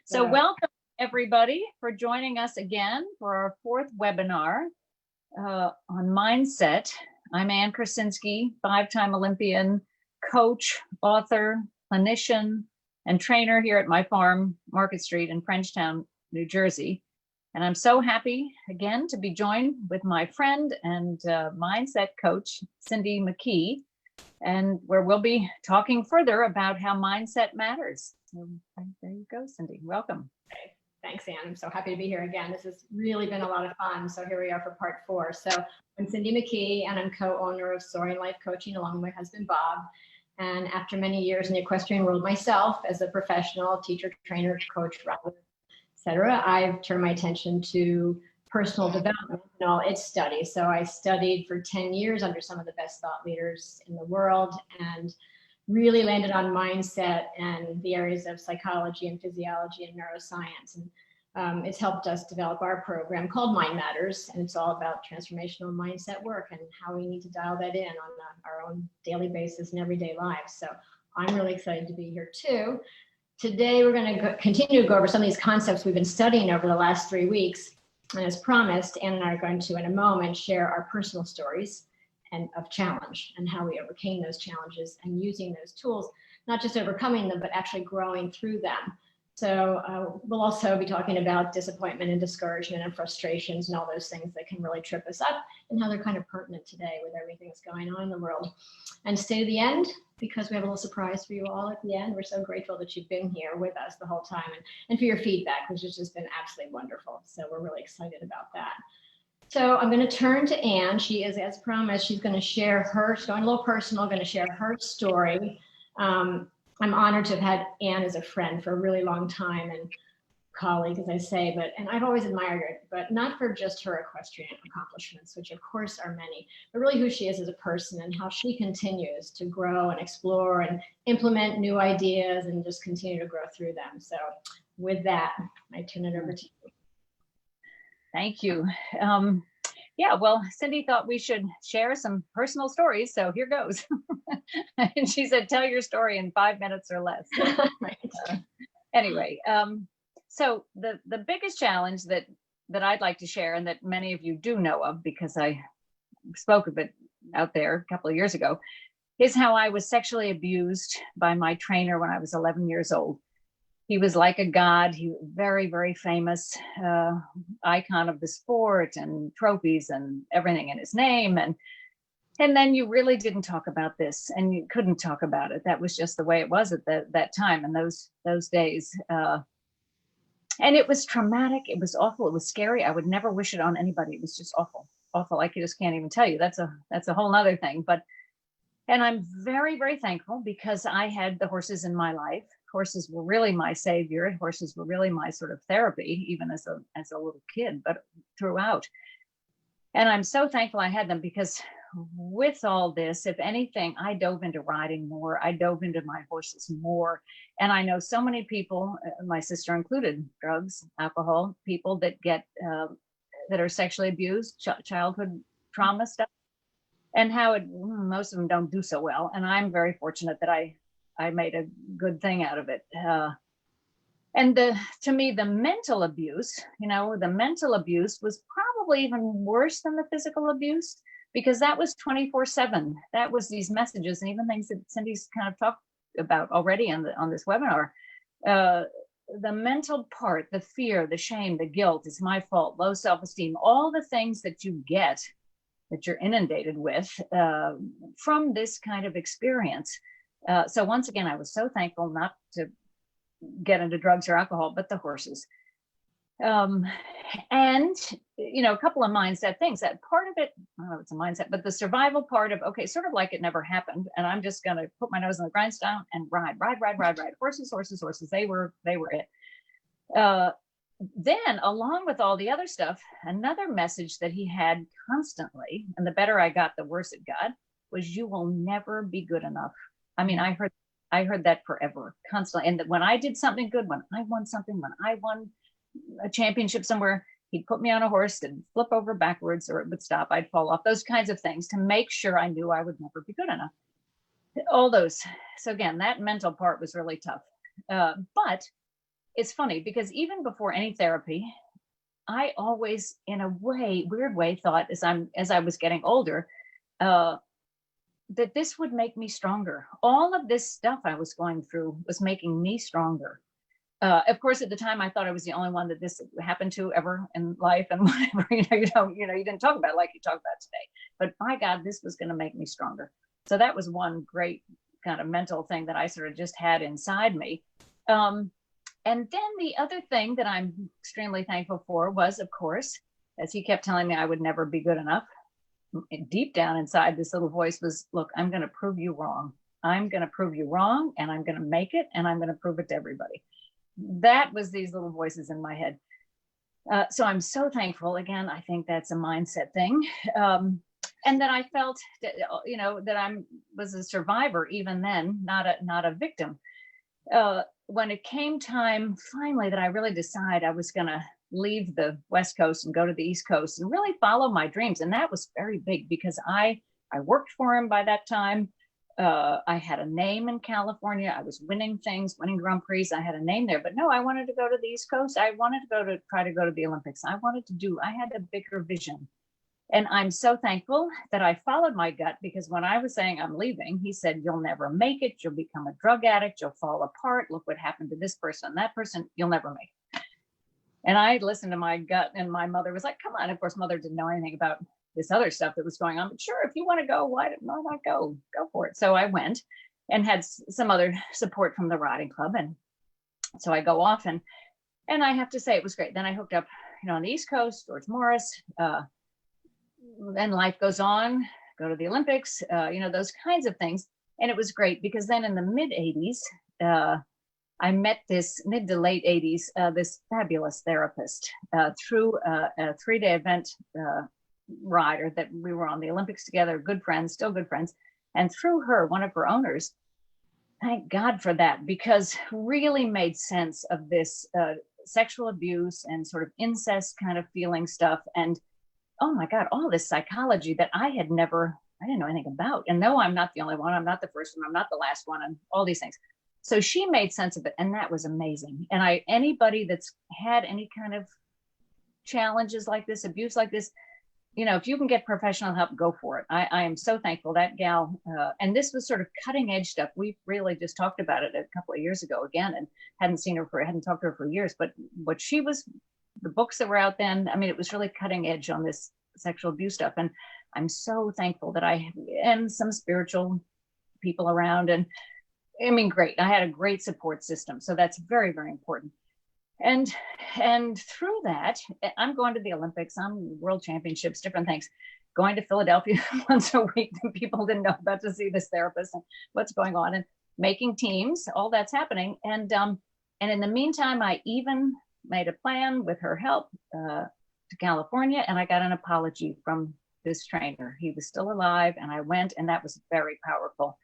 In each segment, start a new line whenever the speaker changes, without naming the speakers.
So welcome everybody for joining us again for our fourth webinar on mindset. I'm Ann Kursinski, 5-time Olympian, coach, author, clinician, and trainer here at my farm, Market Street in Frenchtown, New Jersey. And I'm so happy again to be joined with my friend and mindset coach, Cindy McKee, and where we'll be talking further about how mindset matters. So there you go, Cindy. Welcome.
Thanks, Ann. I'm so happy to be here again. This has really been a lot of fun. So here we are for part 4. So I'm Cindy McKee, and I'm co-owner of Soaring Life Coaching along with my husband, Bob. And after many years in the equestrian world myself as a professional teacher, trainer, coach, rider, etc., I've turned my attention to personal development and all its studies. So I studied for 10 years under some of the best thought leaders in the world and really landed on mindset and the areas of psychology and physiology and neuroscience. And it's helped us develop our program called Mind Matters. And it's all about transformational mindset work and how we need to dial that in on our own daily basis and everyday lives. So I'm really excited to be here too. Today, we're going to continue to go over some of these concepts we've been studying over the last 3 weeks. And as promised, Ann and I are going to, in a moment, share our personal stories and of challenge and how we overcame those challenges and using those tools, not just overcoming them, but actually growing through them. So we'll also be talking about disappointment and discouragement and frustrations and all those things that can really trip us up and how they're kind of pertinent today with everything that's going on in the world. And stay to the end because we have a little surprise for you all at the end. We're so grateful that you've been here with us the whole time and for your feedback, which has just been absolutely wonderful. So we're really excited about that. So I'm going to turn to Ann. She is, as promised, she's going to share she's going a little personal, going to share her story. I'm honored to have had Ann as a friend for a really long time and colleague, as I say, and I've always admired her, but not for just her equestrian accomplishments, which of course are many, but really who she is as a person and how she continues to grow and explore and implement new ideas and just continue to grow through them. So with that, I turn it over to you.
Thank you. Yeah, well, Cindy thought we should share some personal stories, so here goes. And she said, tell your story in 5 minutes or less. Anyway, so the biggest challenge that I'd like to share, and that many of you do know of because I spoke of it out there a couple of years ago, is how I was sexually abused by my trainer when I was 11 years old. He was like a god. He was very, very famous icon of the sport and trophies and everything in his name. And then you really didn't talk about this, and you couldn't talk about it. That was just the way it was at that time and those days. And it was traumatic. It was awful. It was scary. I would never wish it on anybody. It was just awful, awful. I just can't even tell you. That's a whole nother thing. And I'm very, very thankful because I had the horses in my life. Horses were really my savior. Horses were really my sort of therapy, even as a little kid, but throughout. And I'm so thankful I had them because with all this, if anything, I dove into riding more. I dove into my horses more. And I know so many people, my sister included, drugs, alcohol, people that get, that are sexually abused, childhood trauma stuff, and how most of them don't do so well. And I'm very fortunate that I made a good thing out of it. And to me, the mental abuse, the mental abuse was probably even worse than the physical abuse because that was 24/7. That was these messages and even things that Cindy's kind of talked about already on this webinar. The mental part, the fear, the shame, the guilt, it's my fault, low self-esteem, all the things that you get, that you're inundated with from this kind of experience. So once again, I was so thankful not to get into drugs or alcohol, but the horses. And, a couple of mindset things. That part of it, I don't know if it's a mindset, but the survival part of, okay, sort of like it never happened. And I'm just going to put my nose on the grindstone and ride. Horses. They were it. Then, along with all the other stuff, another message that he had constantly, and the better I got, the worse it got, was you will never be good enough. I mean, I heard that forever, constantly. And when I did something good, when I won something, when I won a championship somewhere, he'd put me on a horse and flip over backwards or it would stop. I'd fall off, those kinds of things to make sure I knew I would never be good enough. All those. So again, that mental part was really tough. But it's funny because even before any therapy, I always, in a weird way, thought as I was getting older, uh, that this would make me stronger. All of this stuff I was going through was making me stronger. Of course, at the time, I thought I was the only one that this happened to ever in life, and whatever. You didn't talk about it like you talk about today. But my God, this was going to make me stronger. So that was one great kind of mental thing that I sort of just had inside me. And then the other thing that I'm extremely thankful for was, of course, as he kept telling me I would never be good enough. Deep down inside, this little voice was, look, I'm going to prove you wrong. I'm going to prove you wrong, and I'm going to make it, and I'm going to prove it to everybody. That was these little voices in my head. So I'm so thankful. Again, I think that's a mindset thing. And that I felt that, that I was a survivor even then, not a victim. When it came time finally that I really decided I was going to leave the West Coast and go to the East Coast and really follow my dreams. And that was very big because I worked for him by that time. I had a name in California. I was winning things, winning Grand Prix. I had a name there, but no, I wanted to go to the East Coast. I wanted to try to go to the Olympics. I had a bigger vision. And I'm so thankful that I followed my gut, because when I was saying I'm leaving, he said, you'll never make it. You'll become a drug addict. You'll fall apart. Look what happened to this person, that person. You'll never make it. And I listened to my gut, and my mother was like, come on. Of course, mother didn't know anything about this other stuff that was going on, but sure, if you want to go, why not go for it? So I went and had some other support from the riding club. And so I go off, and I have to say it was great. Then I hooked up, on the East Coast, George Morris, then life goes on, go to the Olympics, those kinds of things. And it was great because then in the mid 80s, I met this mid to late 80s, this fabulous therapist through a 3-day event rider that we were on the Olympics together, good friends, still good friends. And through her, one of her owners, thank God for that, because really made sense of this sexual abuse and sort of incest kind of feeling stuff. And oh my God, all this psychology that I didn't know anything about. And no, I'm not the only one. I'm not the first one. I'm not the last one, and all these things. So she made sense of it. And that was amazing. And anybody that's had any kind of challenges like this, abuse like this, if you can get professional help, go for it. I am so thankful that gal. And this was sort of cutting edge stuff. We really just talked about it a couple of years ago again, and hadn't talked to her for years, but what she was, the books that were out then, it was really cutting edge on this sexual abuse stuff. And I'm so thankful that and some spiritual people around. And great. I had a great support system. So that's very, very important. And through that, I'm going to the Olympics, I'm world championships, different things, going to Philadelphia once a week. People didn't know about to see this therapist and what's going on, and making teams, all that's happening. And in the meantime, I even made a plan with her help to California, and I got an apology from this trainer. He was still alive, and I went, and that was very powerful.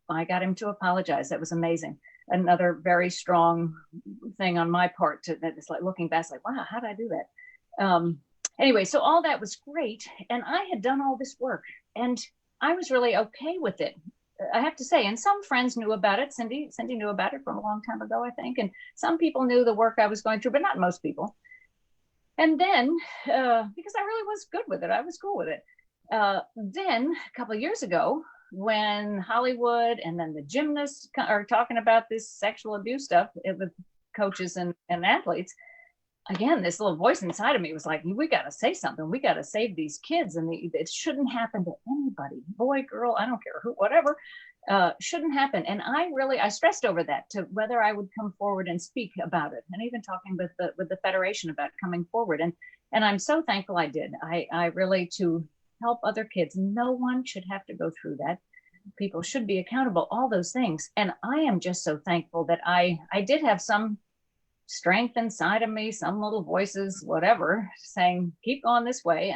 I got him to apologize. That was amazing. Another very strong thing on my part that it's like looking back, it's like, wow, how did I do that? Anyway, so all that was great. And I had done all this work, and I was really okay with it, I have to say. And some friends knew about it. Cindy knew about it from a long time ago, I think. And some people knew the work I was going through, but not most people. And then, because I really was good with it, I was cool with it. Then a couple of years ago, when Hollywood and then the gymnasts are talking about this sexual abuse stuff with coaches and athletes, again, this little voice inside of me was like, we got to say something. We got to save these kids. And it shouldn't happen to anybody, boy, girl, I don't care who, whatever, shouldn't happen. And I stressed over that, to whether I would come forward and speak about it, and even talking with the Federation about coming forward. And I'm so thankful I did. I really, to help other kids. No one should have to go through that. People should be accountable, all those things. And I am just so thankful that I did have some strength inside of me, some little voices, whatever, saying, keep going this way.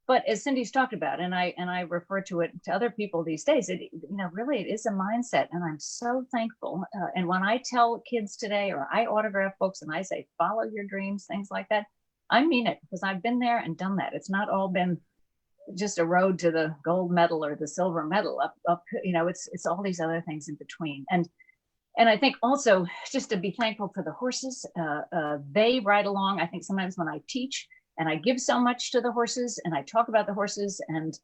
But as Cindy's talked about, and I refer to it to other people these days, really it is a mindset. And I'm so thankful. And when I tell kids today, or I autograph books and I say, follow your dreams, things like that, I mean it, because I've been there and done that. It's not all been just a road to the gold medal or the silver medal up, it's all these other things in between. And And I think also just to be thankful for the horses. They ride along. I think sometimes when I teach and I give so much to the horses and I talk about the horses and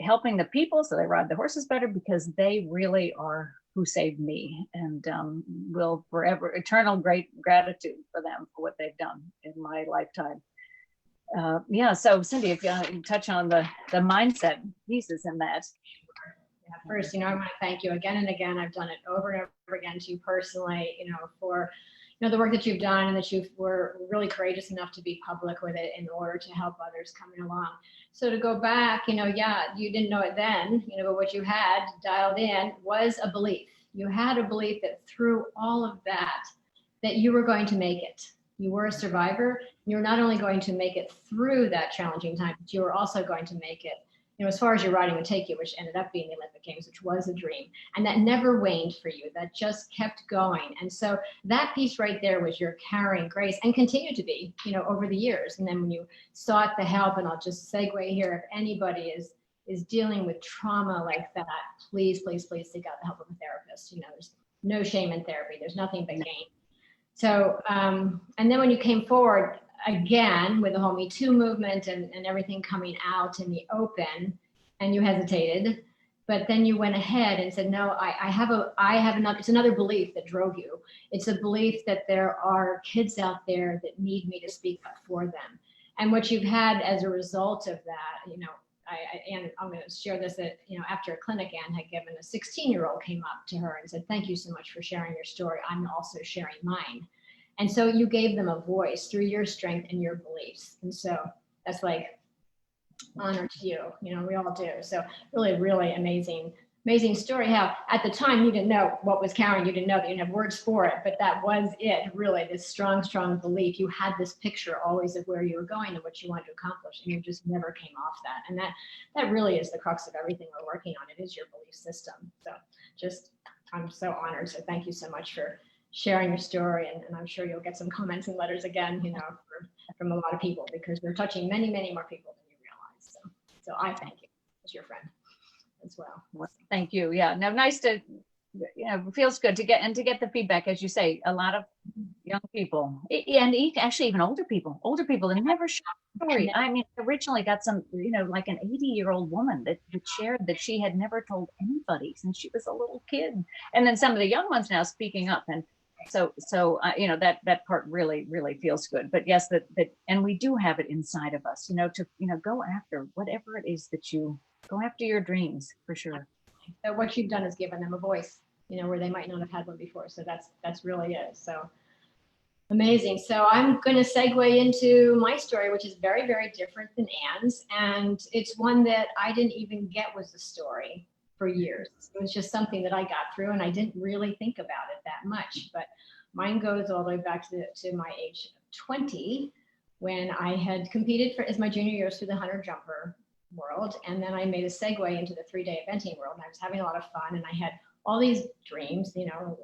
helping the people so they ride the horses better, because they really are who saved me, and will forever, eternal great gratitude for them for what they've done in my lifetime. Yeah, so Cindy, if you touch on the mindset pieces in that.
Yeah, first, I want to thank you again and again. I've done it over and over again to you personally, for the work that you've done, and that you were really courageous enough to be public with it in order to help others coming along. So to go back, yeah, you didn't know it then, but what you had dialed in was a belief. You had a belief that through all of that you were going to make it. You were a survivor. You were not only going to make it through that challenging time, but you were also going to make it, as far as your riding would take you, which ended up being the Olympic Games, which was a dream. And that never waned for you. That just kept going. And so that piece right there was your carrying grace, and continued to be, over the years. And then when you sought the help, and I'll just segue here, if anybody is dealing with trauma like that, please, please, please seek out the help of a therapist. There's no shame in therapy. There's nothing but gain. So, and then when you came forward, again, with the whole Me Too movement and everything coming out in the open, and you hesitated, but then you went ahead and said, no, I have another, it's another belief that drove you. It's a belief that there are kids out there that need me to speak up for them. And what you've had as a result of that, and I'm going to share this, that, after a clinic Anne had given, a 16-year-old came up to her and said, thank you so much for sharing your story. I'm also sharing mine. And so you gave them a voice through your strength and your beliefs. And so that's like honor to you, we all do. So really, really amazing story. How at the time you didn't know what was carrying, you didn't know that you didn't have words for it, but that was it, really, this strong, strong belief. You had this picture always of where you were going and what you wanted to accomplish, and you just never came off that. And that really is the crux of everything we're working on. It is your belief system. So I'm so honored. So thank you so much for sharing your story, and I'm sure you'll get some comments and letters again, from a lot of people, because we're touching many, many more people than you realize. So I thank you as your friend as well.
Thank you. Yeah, no, nice to, it feels good to get the feedback, as you say. A lot of young people, and actually even older people that never shared a story. I mean, originally got some, like an 80-year-old woman that shared that she had never told anybody since she was a little kid, and then some of the young ones now speaking up. And so that part really, really feels good. But yes, that and we do have it inside of us, to go after whatever it is that you go after, your dreams, for sure.
So what you've done is given them a voice, where they might not have had one before. So that's really it. So amazing. So I'm going to segue into my story, which is very, very different than Anne's, and it's one that I didn't even get was a story for years. It was just something that I got through, and I didn't really think about it that much. But mine goes all the way back to my age of 20, when I had competed as my junior years through the 100-jumper world, and then I made a segue into the 3-day eventing world, and I was having a lot of fun, and I had all these dreams,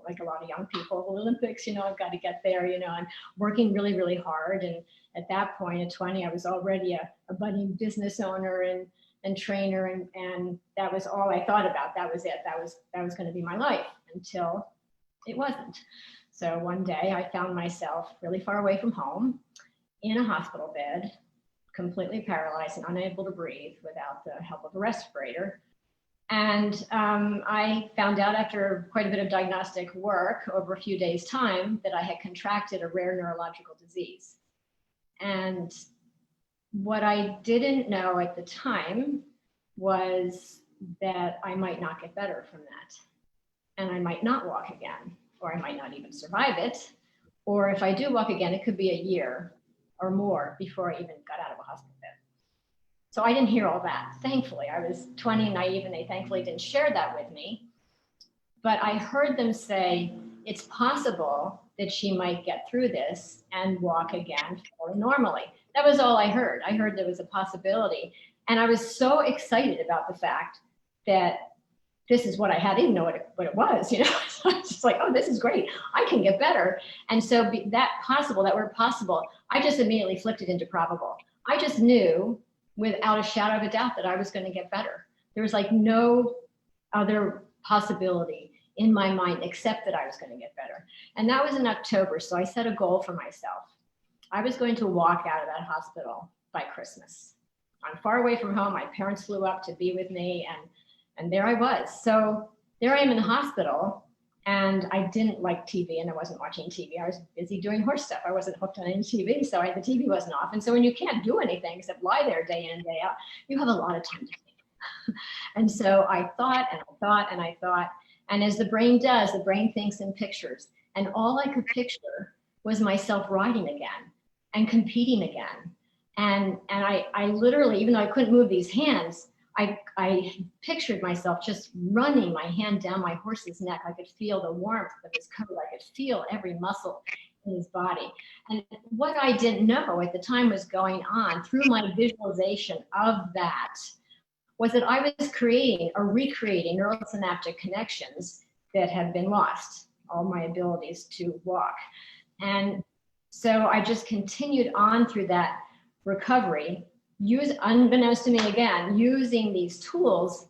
like a lot of young people, the Olympics, I've got to get there, and working really, really hard. And at that point, at 20, I was already a budding business owner and trainer, and that was all I thought about. That was it. That was going to be my life, until it wasn't. So one day I found myself really far away from home in a hospital bed, completely paralyzed and unable to breathe without the help of a respirator. And I found out after quite a bit of diagnostic work over a few days' time that I had contracted a rare neurological disease. And what I didn't know at the time was that I might not get better from that. And I might not walk again, or I might not even survive it. Or if I do walk again, it could be a year or more before I even got out of a hospital bed. So I didn't hear all that. Thankfully, I was 20 and naive, and they thankfully didn't share that with me. But I heard them say, it's possible that she might get through this and walk again fully normally. That was all I heard. I heard there was a possibility. And I was so excited about the fact that this is what I had. I didn't know what it was, So I was just like, oh, this is great. I can get better. And so that word possible, I just immediately flipped it into probable. I just knew without a shadow of a doubt that I was going to get better. There was like no other possibility. in my mind accept that I was going to get better. And that was in October. So I set a goal for myself. I was going to walk out of that hospital by Christmas. I'm far away from home. My parents flew up to be with me, and there I was. So there I am in the hospital, and I didn't like TV, and I wasn't watching TV. I was busy doing horse stuff. I wasn't hooked on any TV, so the TV wasn't off. And so when you can't do anything except lie there day in and day out, you have a lot of time to think. And so I thought and I thought and I thought, and as the brain does, the brain thinks in pictures. And all I could picture was myself riding again and competing again. And I literally, even though I couldn't move these hands, I pictured myself just running my hand down my horse's neck. I could feel the warmth of his coat. I could feel every muscle in his body. And what I didn't know at the time was going on through my visualization of that was that I was creating or recreating neurosynaptic connections that had been lost, all my abilities to walk. And so I just continued on through that recovery, unbeknownst to me again, using these tools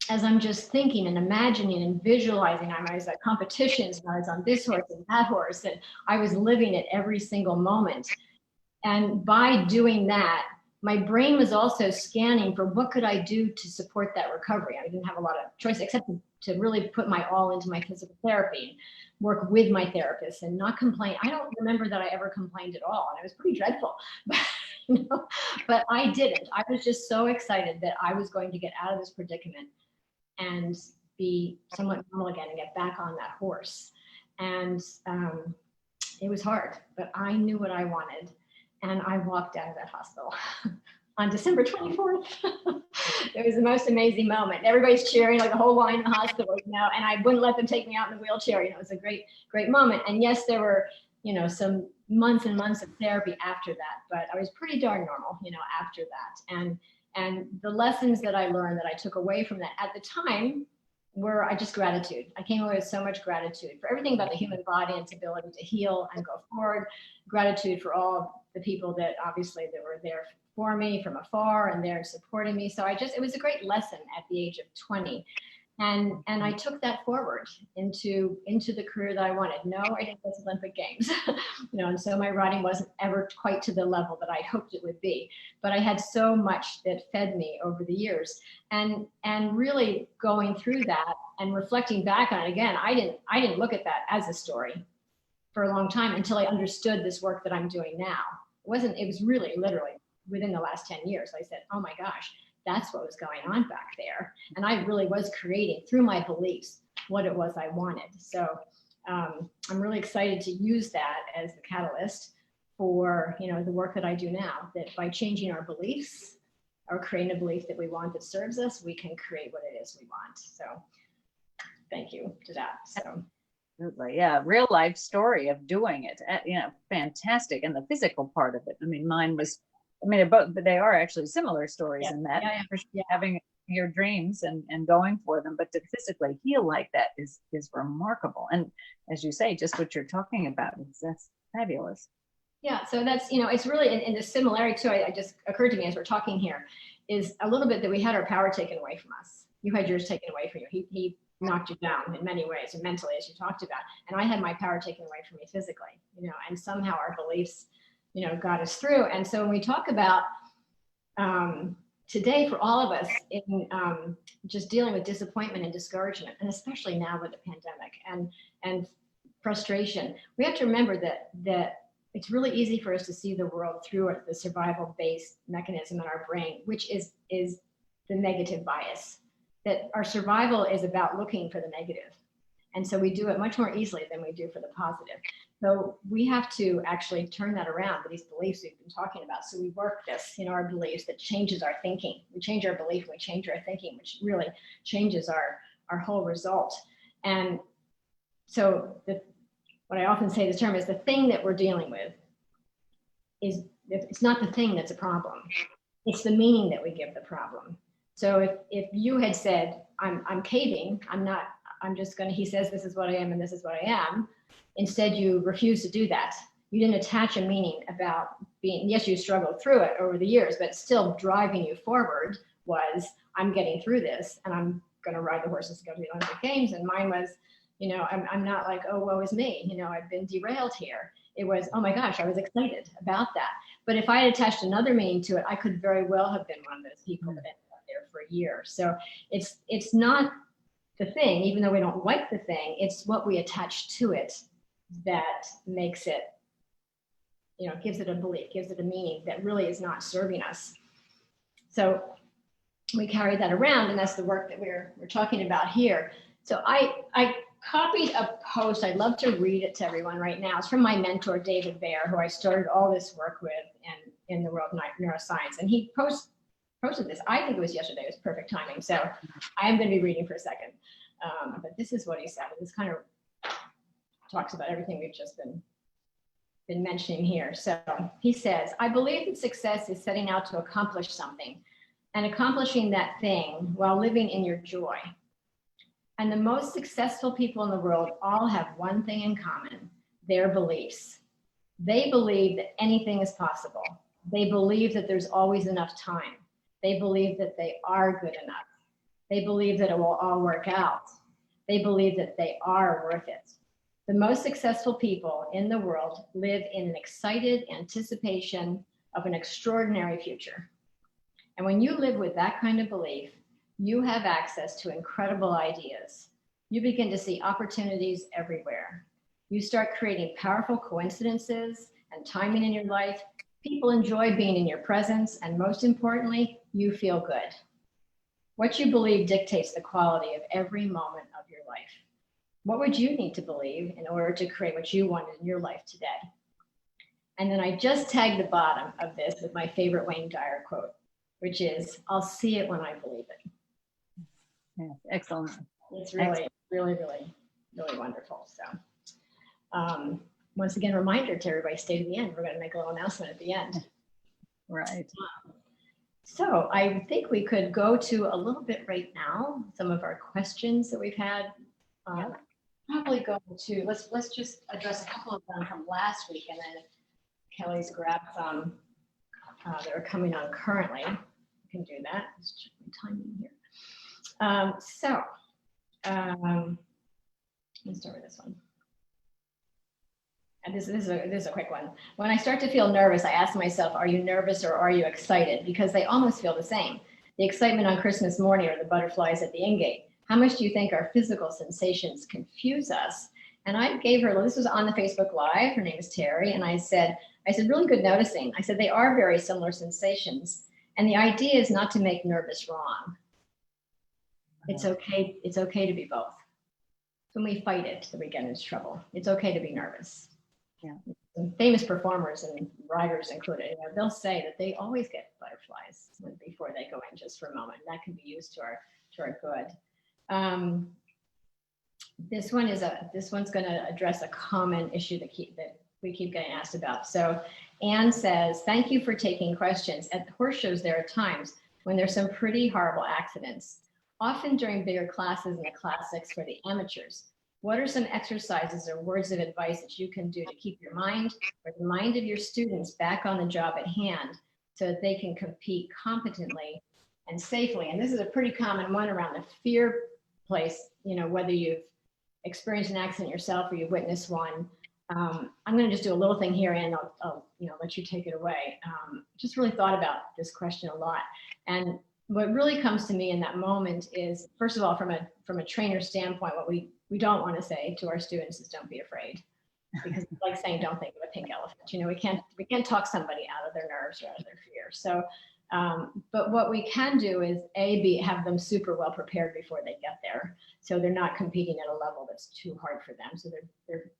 as I'm just thinking and imagining and visualizing. I was at competitions and I was on this horse and that horse, and I was living it every single moment. And by doing that, my brain was also scanning for what could I do to support that recovery. I didn't have a lot of choice except to really put my all into my physical therapy, work with my therapist and not complain. I don't remember that I ever complained at all, and it was pretty dreadful. But I didn't. I was just so excited that I was going to get out of this predicament and be somewhat normal again and get back on that horse. And it was hard, but I knew what I wanted. And I walked out of that hospital on December 24th. It was the most amazing moment. Everybody's cheering, like the whole line in the hospital, and I wouldn't let them take me out in the wheelchair. It was a great, great moment. And yes, there were, some months and months of therapy after that, but I was pretty darn normal, after that. And the lessons that I learned that I took away from that at the time were just gratitude. I came away with so much gratitude for everything about the human body and its ability to heal and go forward. Gratitude for all the people that obviously that were there for me from afar and there supporting me. So it was a great lesson at the age of 20. And I took that forward into the career that I wanted. No, I didn't go to Olympic Games, and so my riding wasn't ever quite to the level that I hoped it would be. But I had so much that fed me over the years, and really going through that and reflecting back on it again, I didn't look at that as a story for a long time until I understood this work that I'm doing now. It was really literally within the last 10 years. I said, oh my gosh, that's what was going on back there. And I really was creating through my beliefs what it was I wanted. So I'm really excited to use that as the catalyst for, the work that I do now, that by changing our beliefs or creating a belief that we want that serves us, we can create what it is we want. So thank you to that. So.
Absolutely. Yeah. Real life story of doing it. Fantastic. And the physical part of it. I mean, they're both, but they are actually similar stories in that. Having your dreams and going for them, but to physically heal like that is remarkable. And as you say, just what you're talking about, that's fabulous.
Yeah. So that's, it's really in the similarity too, I just occurred to me as we're talking here, is a little bit that we had our power taken away from us. You had yours taken away from you. He knocked you down in many ways, and mentally, as you talked about. And I had my power taken away from me physically, and somehow our beliefs, got us through. And so when we talk about today, for all of us in just dealing with disappointment and discouragement, and especially now with the pandemic and frustration, we have to remember that it's really easy for us to see the world through the survival-based mechanism in our brain, which is the negative bias. That our survival is about looking for the negative. And so we do it much more easily than we do for the positive. So we have to actually turn that around with these beliefs we've been talking about. So we work this, our beliefs that changes our thinking. We change our belief, and we change our thinking, which really changes our whole result. And so what I often say the term is the thing that we're dealing with it's not the thing that's a problem. It's the meaning that we give the problem. So if you had said, I'm caving, I'm just going to, he says, this is what I am and this is what I am. Instead, you refuse to do that. You didn't attach a meaning about being, yes, you struggled through it over the years, but still driving you forward was, I'm getting through this and I'm going to ride the horses to go to the Olympic Games. And mine was, you know, I'm not like, oh, woe is me. You know, I've been derailed here. It was, oh my gosh, I was excited about that. But if I had attached another meaning to it, I could very well have been one of those people that ended up there for a year. So it's not the thing, even though we don't like the thing, it's what we attach to it that makes it, you know, gives it a belief, gives it a meaning that really is not serving us. So we carry that around, and that's the work that we're talking about here. So I copied a post. I'd love to read it to everyone right now. It's from my mentor, David Baer, who I started all this work with in the world of neuroscience. And he posted this. I think it was yesterday. It was perfect timing. So I'm going to be reading for a second. But this is what he said. This kind of talks about everything we've just been mentioning here. So he says, I believe that success is setting out to accomplish something and accomplishing that thing while living in your joy. And the most successful people in the world all have one thing in common, their beliefs. They believe that anything is possible. They believe that there's always enough time. They believe that they are good enough. They believe that it will all work out. They believe that they are worth it. The most successful people in the world live in an excited anticipation of an extraordinary future. And when you live with that kind of belief, you have access to incredible ideas. You begin to see opportunities everywhere. You start creating powerful coincidences and timing in your life. People enjoy being in your presence, and most importantly, you feel good. What you believe dictates the quality of every moment of your life. What would you need to believe in order to create what you wanted in your life today? And then I just tagged the bottom of this with my favorite Wayne Dyer quote, which is, I'll see it when I believe it.
Yeah, excellent.
It's really, really, really, really wonderful. So once again, reminder to everybody, stay to the end. We're going to make a little announcement at the end.
Right.
So I think we could go to a little bit right now, some of our questions that we've had. Probably go to, let's just address a couple of them from last week, and then Kelly's grabbed some that are coming on currently. We can do that. Let's check my timing here. Let's start with this one. And this is a quick one. When I start to feel nervous, I ask myself, are you nervous or are you excited? Because they almost feel the same. The excitement on Christmas morning or the butterflies at the in-gate. How much do you think our physical sensations confuse us? And I gave her, this was on the Facebook Live, her name is Terry, and I said, really good noticing. I said, they are very similar sensations. And the idea is not to make nervous wrong. It's okay to be both. When we fight it, then we get into trouble. It's okay to be nervous.
Yeah.
And famous performers and writers included, they'll say that they always get butterflies before they go in just for a moment. That can be used to our good. This one's going to address a common issue that we keep getting asked about. So Anne says, thank you for taking questions. At the horse shows, there are times when there's some pretty horrible accidents, often during bigger classes in the classics for the amateurs. What are some exercises or words of advice that you can do to keep your mind or the mind of your students back on the job at hand so that they can compete competently and safely? And this is a pretty common one around the fear place, whether you've experienced an accident yourself or you've witnessed one. I'm going to just do a little thing here, and I'll let you take it away. Just really thought about this question a lot. And what really comes to me in that moment is, first of all, from a trainer standpoint, what we don't want to say to our students is don't be afraid, because it's like saying don't think of a pink elephant. We can't talk somebody out of their nerves or out of their fear. So, but what we can do is have them super well prepared before they get there, so they're not competing at a level that's too hard for them. So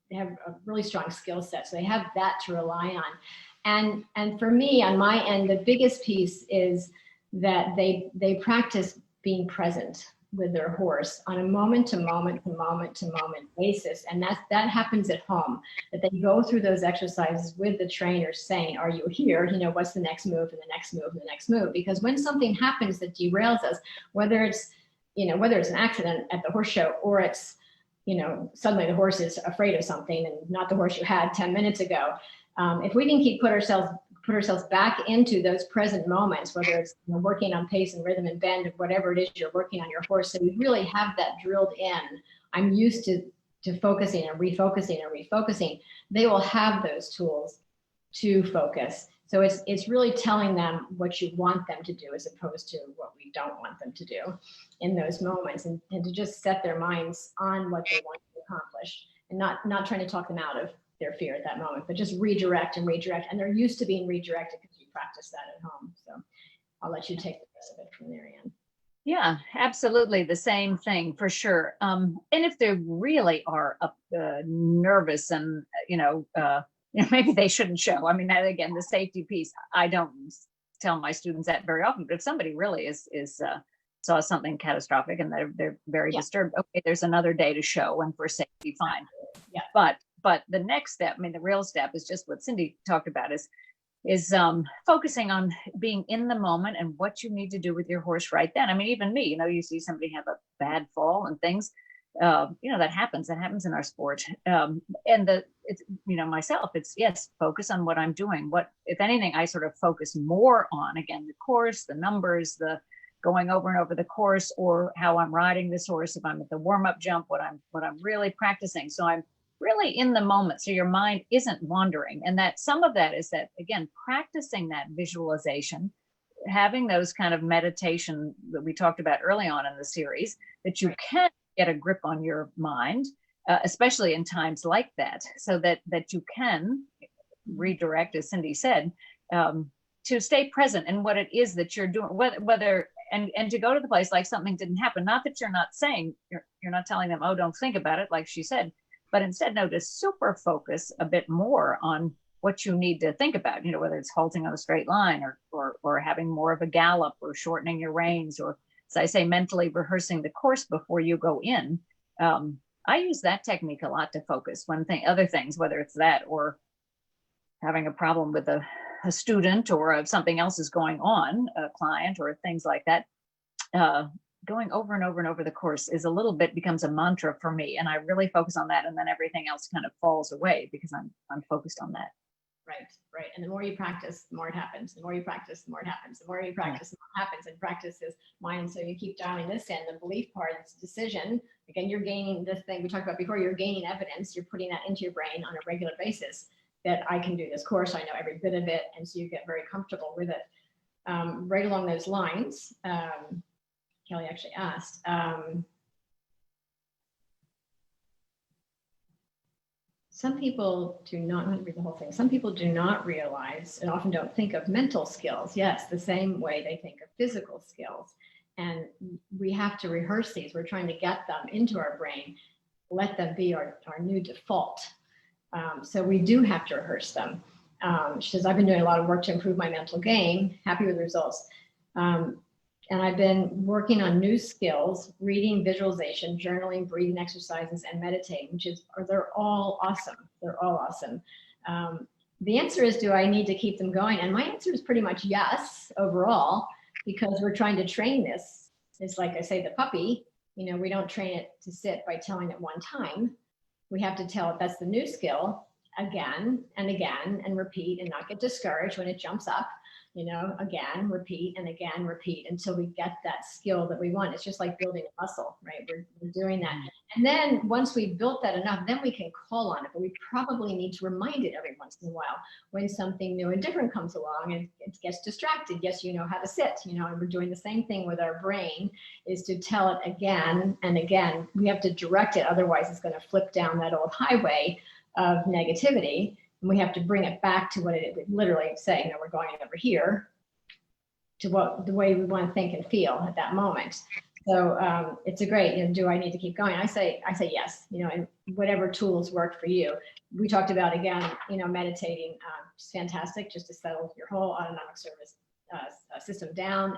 they have a really strong skill set, so they have that to rely on. And for me, on my end, the biggest piece is that they practice being present with their horse on a moment to moment basis. And that happens at home, that they go through those exercises with the trainer saying, are you here? What's the next move and the next move and the next move? Because when something happens that derails us, whether it's an accident at the horse show, or it's, suddenly the horse is afraid of something and not the horse you had 10 minutes ago. If we can put put ourselves back into those present moments, whether it's working on pace and rhythm and bend, whatever it is you're working on your horse. So we really have that drilled in. I'm used to focusing and refocusing. They will have those tools to focus. So it's really telling them what you want them to do as opposed to what we don't want them to do in those moments, and to just set their minds on what they want to accomplish, and not trying to talk them out of their fear at that moment, but just redirect. And they're used to being redirected because you practice that at home. So I'll let you take the rest of it from there, Ann.
Yeah, absolutely. The same thing for sure. And if they really are nervous and, maybe they shouldn't show. I mean, that, again, the safety piece, I don't tell my students that very often, but if somebody really saw something catastrophic and they're very disturbed, okay, there's another day to show, and for safety, fine.
Yeah.
But the next step, I mean, the real step is just what Cindy talked about, is focusing on being in the moment and what you need to do with your horse right then. I mean, even me, you see somebody have a bad fall and things, that happens in our sport. Myself, it's, yes, focus on what I'm doing. What, if anything, I sort of focus more on, again, the course, the numbers, the going over and over the course, or how I'm riding this horse. If I'm at the warm-up jump, what I'm really practicing. So I'm really in the moment, so your mind isn't wandering. And that some of that is that, again, practicing that visualization, having those kind of meditation that we talked about early on in the series, that you can get a grip on your mind, especially in times like that, so that you can redirect, as Cindy said, to stay present in what it is that you're doing, whether and to go to the place like something didn't happen. Not that you're not saying, you're not telling them, oh, don't think about it, like she said, but instead, no, to super focus a bit more on what you need to think about, whether it's halting on a straight line or having more of a gallop, or shortening your reins, or, as I say, mentally rehearsing the course before you go in. I use that technique a lot to focus when other things, whether it's that or having a problem with a student, or if something else is going on, a client, or things like that. Going over and over and over the course becomes a mantra for me, and I really focus on that, and then everything else kind of falls away because I'm focused on that.
Right. And the more you practice, the more it happens. The more you practice, the more it happens. The more you practice, the more it happens. And practice is mind. So you keep dialing this in. The belief part is decision. Again, you're gaining this thing we talked about before. You're gaining evidence. You're putting that into your brain on a regular basis that I can do this course. I know every bit of it, and so you get very comfortable with it. Right along those lines. Kelly actually asked, some people do not, I'm going to read the whole thing. Some people do not realize and often don't think of mental skills. Yes, the same way they think of physical skills. And we have to rehearse these. We're trying to get them into our brain, let them be our new default. So we do have to rehearse them. She says, I've been doing a lot of work to improve my mental game, happy with the results. And I've been working on new skills, reading, visualization, journaling, breathing exercises, and meditating, they're all awesome. They're all awesome. The answer is, do I need to keep them going? And my answer is pretty much yes, overall, because we're trying to train this. It's like I say, the puppy, we don't train it to sit by telling it one time. We have to tell it that's the new skill again and again, and repeat, and not get discouraged when it jumps up. Again, repeat, and again, repeat, until we get that skill that we want. It's just like building a muscle, right? We're doing that. And then once we've built that enough, then we can call on it, but we probably need to remind it every once in a while when something new and different comes along and it gets distracted. Yes, you know how to sit, and we're doing the same thing with our brain, is to tell it again and again. We have to direct it. Otherwise, it's going to flip down that old highway of negativity. And we have to bring it back to what it would literally say, we're going over here, to the way we want to think and feel at that moment. So it's a great, do I need to keep going? I say yes, and whatever tools work for you. We talked about, again, meditating, it's fantastic, just to settle your whole autonomic service system down,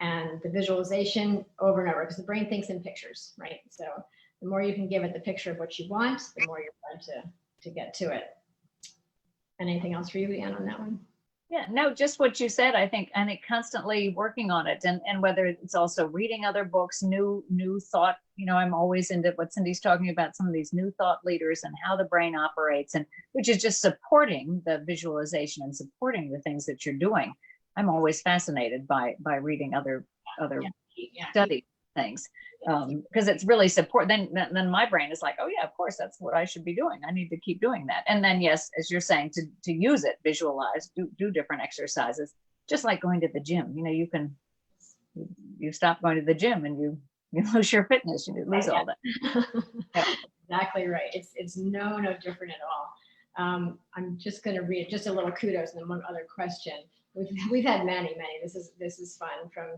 and the visualization over and over, because the brain thinks in pictures, right? So the more you can give it the picture of what you want, the more you're going to get to it. And anything else for you, Ann, on that one?
Yeah, no, just what you said, I think constantly working on it, and whether it's also reading other books, new thought, I'm always into what Cindy's talking about, some of these new thought leaders and how the brain operates, and which is just supporting the visualization and supporting the things that you're doing. I'm always fascinated by reading other
Yeah.
study things, because it's really support. Then my brain is like, oh yeah, of course, that's what I should be doing. I need to keep doing that. And then yes, as you're saying, to use it, visualize, do different exercises, just like going to the gym. You stop going to the gym and you lose your fitness, you lose all that. Yeah.
Exactly right. It's no different at all. I'm just going to read just a little kudos and then one other question. We've had many. This is fun from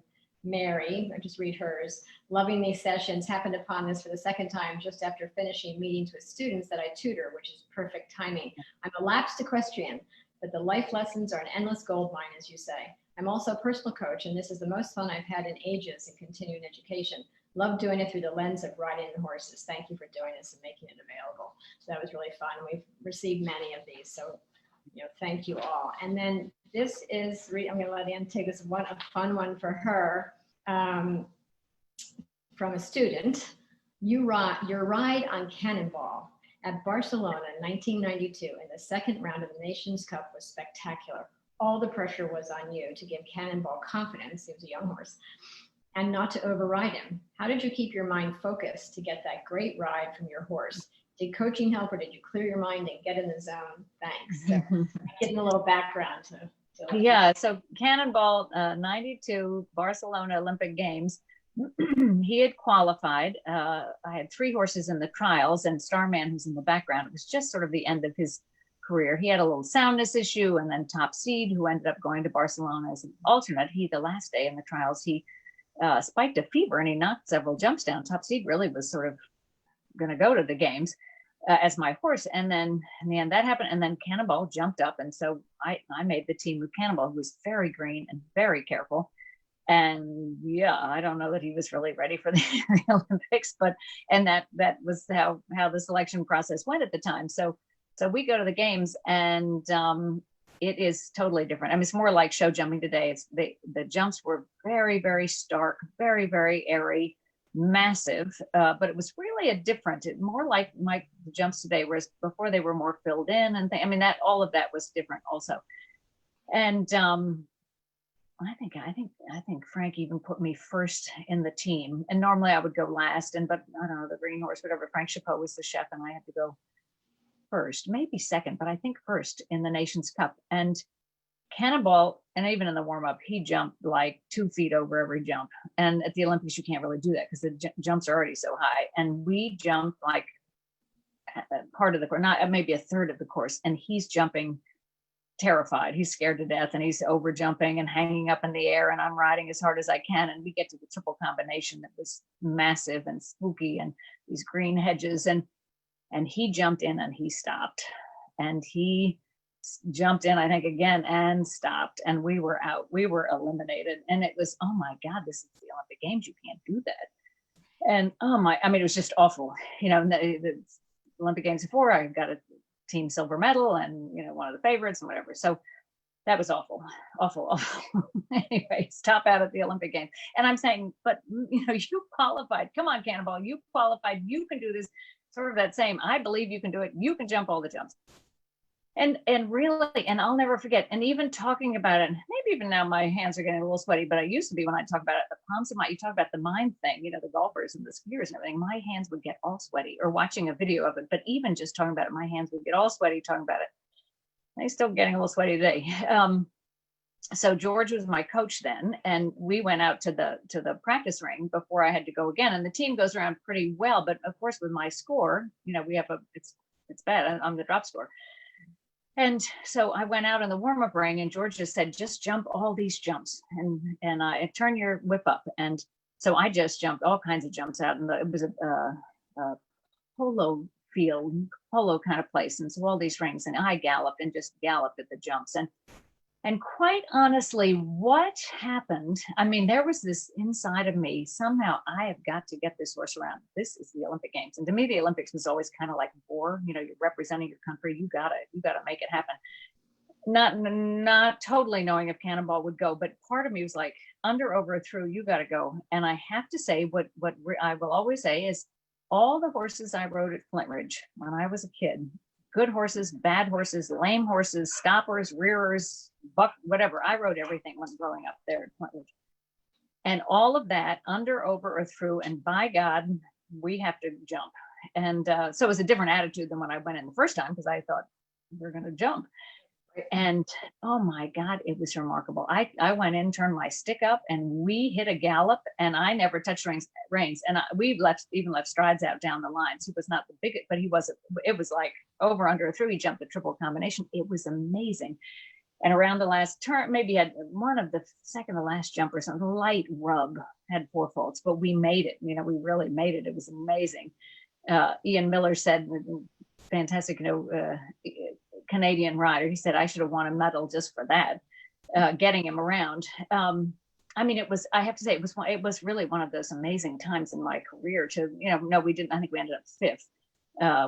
Mary. I'll just read hers. Loving these sessions. Happened upon this for the second time just after finishing meetings with students that I tutor, which is perfect timing. I'm a lapsed equestrian, but the life lessons are an endless gold mine, as you say. I'm also a personal coach, and this is the most fun I've had in ages in continuing education. Love doing it through the lens of riding the horses. Thank you for doing this and making it available. So that was really fun. We've received many of these, so thank you all. And then this is, I'm going to let Ann take this one, a fun one for her, from a student. Your ride on Cannonball at Barcelona in 1992 in the second round of the Nations Cup was spectacular. All the pressure was on you to give Cannonball confidence, he was a young horse, and not to override him. How did you keep your mind focused to get that great ride from your horse? Did coaching help, or did you clear your mind and get in the zone? Thanks. So getting a little background to
yeah, so Cannonball, 92 Barcelona Olympic Games. He had qualified. I had 3 horses in the trials, and Starman, who's in the background, it was just sort of the end of his career. He had a little soundness issue, and then Top Seed, who ended up going to Barcelona as an alternate, the last day in the trials, he spiked a fever and he knocked several jumps down. Top Seed really was sort of going to go to the games as my horse. And then in the end that happened. And then Cannonball jumped up. And so I made the team with Cannonball, who was very green and very careful. And yeah, I don't know that he was really ready for the Olympics, and that was how the selection process went at the time. So we go to the games, and it is totally different. I mean, it's more like show jumping today. It's the jumps were very, very stark, very, very airy, massive, but it was really more like the jumps today, whereas before they were more filled in and I mean, that all of that was different also. And I think Frank even put me first in the team, and normally I would go last, but I don't know, the green horse, whatever. Frank Chapeau was the chef, and I had to go first, maybe second, but I think first in the Nations Cup. And Cannonball, and even in the warm-up, he jumped like 2 feet over every jump. And at the Olympics, you can't really do that because the jumps are already so high. And we jumped like part of the course, not maybe a third of the course, and he's jumping terrified. He's scared to death, and he's over jumping and hanging up in the air, and I'm riding as hard as I can. And we get to the triple combination that was massive and spooky, and these green hedges, and he jumped in and he stopped, and he jumped in, I think, again, and stopped, and we were out. We were eliminated. And it was, oh my God, this is the Olympic Games. You can't do that. And I mean, it was just awful. The Olympic Games before, I got a team silver medal and, one of the favorites and whatever. So that was awful. Anyway, stop out at the Olympic Games. And I'm saying, but you qualified. Come on, Cannonball, you qualified. You can do this. Sort of that same, I believe you can do it. You can jump all the jumps. And really, and I'll never forget, and even talking about it, maybe even now my hands are getting a little sweaty, but I used to be when I talk about it, the palms of you talk about the mind thing, the golfers and the skiers and everything, my hands would get all sweaty, or watching a video of it, but even just talking about it, my hands would get all sweaty talking about it. They're still getting a little sweaty today. So George was my coach then, and we went out to the practice ring before I had to go again, and the team goes around pretty well, but of course with my score, we have it's bad. I'm the drop score. And so I went out in the warm-up ring, and George just said, just jump all these jumps and turn your whip up. And so I just jumped all kinds of jumps out, and it was a polo field, polo kind of place. And so all these rings, and I galloped at the jumps. And quite honestly, what happened, I mean, there was this inside of me, somehow I have got to get this horse around. This is the Olympic Games. And to me, the Olympics was always kind of like war, you're representing your country. You gotta make it happen. not totally knowing if Cannonball would go, but part of me was like, under, over, or through, you got to go. And I have to say, what I will always say is, all the horses I rode at Flint Ridge when I was a kid, good horses, bad horses, lame horses, stoppers, rearers, buck, whatever. I rode everything when growing up there at Flint Ridge. And all of that, under, over, or through, and by God, we have to jump. And so it was a different attitude than when I went in the first time, because I thought we're going to jump. And oh my God, it was remarkable. I went in, turned my stick up, and we hit a gallop, and I never touched reins. And we even left strides out down the lines. He was not the biggest, but it was like over, under, through. He jumped the triple combination. It was amazing. And around the last turn, maybe had one of the second to last jumpers, a light rub, had 4 faults, but we made it. We really made it. It was amazing. Ian Miller said, fantastic, Canadian rider. He said, I should have won a medal just for that, getting him around. I have to say, it was really one of those amazing times in my career to, no, we didn't, I think we ended up 5th.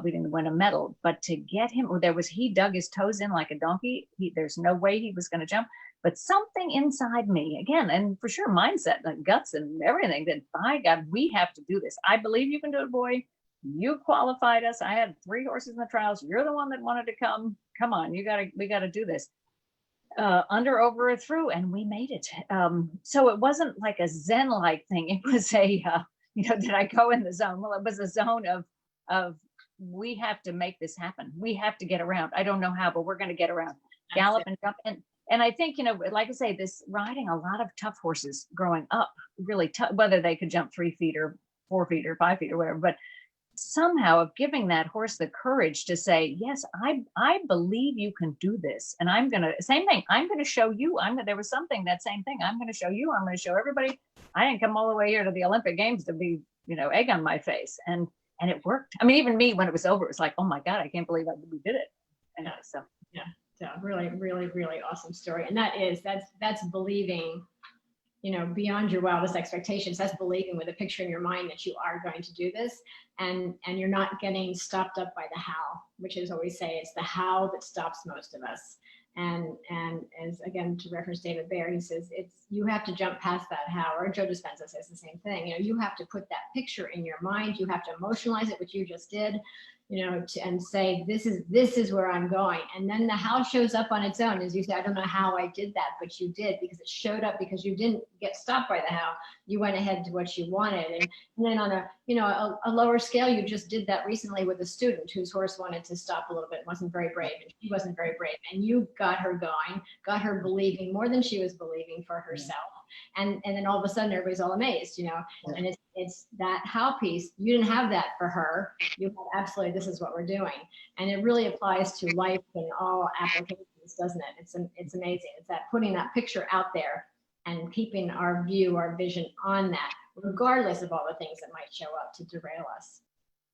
We didn't win a medal, but to get him, he dug his toes in like a donkey. There's no way he was going to jump, but something inside me again, and for sure mindset and guts and everything, that by God, we have to do this. I believe you can do it, boy. You qualified us. I had 3 horses in the trials. You're the one that wanted to come. Come on, we got to do this. Under, over, or through, and we made it. So it wasn't like a Zen-like thing. It was a, did I go in the zone? Well, it was a zone of we have to make this happen. We have to get around. I don't know how, but we're going to get around. Gallop and jump. And I think, like I say, this riding a lot of tough horses growing up, really tough, whether they could jump 3 feet or 4 feet or 5 feet or whatever, but somehow of giving that horse the courage to say, yes, I believe you can do this. And I'm going to, same thing, I'm going to show you, there was something, that same thing, I'm going to show you, I'm going to show everybody. I didn't come all the way here to the Olympic Games to be, egg on my face. And it worked. I mean, even me, when it was over, it was like, oh my God, I can't believe we did it. Anyway, so.
Really, really, really awesome story. And that's believing, beyond your wildest expectations. That's believing with a picture in your mind that you are going to do this, and you're not getting stopped up by the how, which is always say it's the how that stops most of us. And as again, to reference David Bayer, he says you have to jump past that how, or Joe Dispenza says the same thing. You have to put that picture in your mind. You have to emotionalize it, which you just did. And say, this is where I'm going. And then the how shows up on its own. As you say, I don't know how I did that, but you did, because it showed up because you didn't get stopped by the how. You went ahead to what you wanted. And then on a lower scale, you just did that recently with a student whose horse wanted to stop a little bit, wasn't very brave, and she wasn't very brave. And you got her going, got her believing more than she was believing for herself. And then all of a sudden everybody's all amazed, and it's that how piece. You didn't have that for her. You had absolutely, this is what we're doing. And it really applies to life in all applications, doesn't it? It's amazing. It's that putting that picture out there and keeping our vision on that, regardless of all the things that might show up to derail us.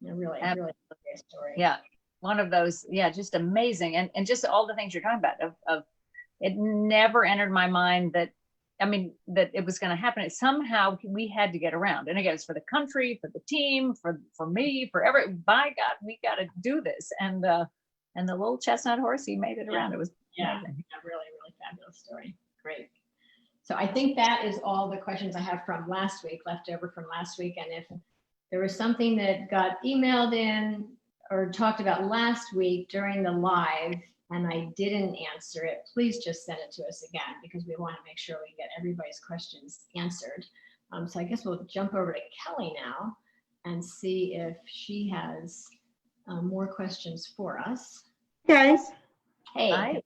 Really great story.
Yeah. One of those, just amazing. And just all the things you're talking about of it never entered my mind that it was going to happen. It somehow we had to get around. And again, it's for the country, for the team, for me, for by God, we got to do this. And the little chestnut horse, he made it around. It was amazing.
A really, really fabulous story. Great. So I think that is all the questions I have from last week, left over from last week. And if there was something that got emailed in or talked about last week during the live, and I didn't answer it, please just send it to us again, because we want to make sure we get everybody's questions answered. So I guess we'll jump over to Kelly now and see if she has more questions for us.
Guys.
Hey.
Hi.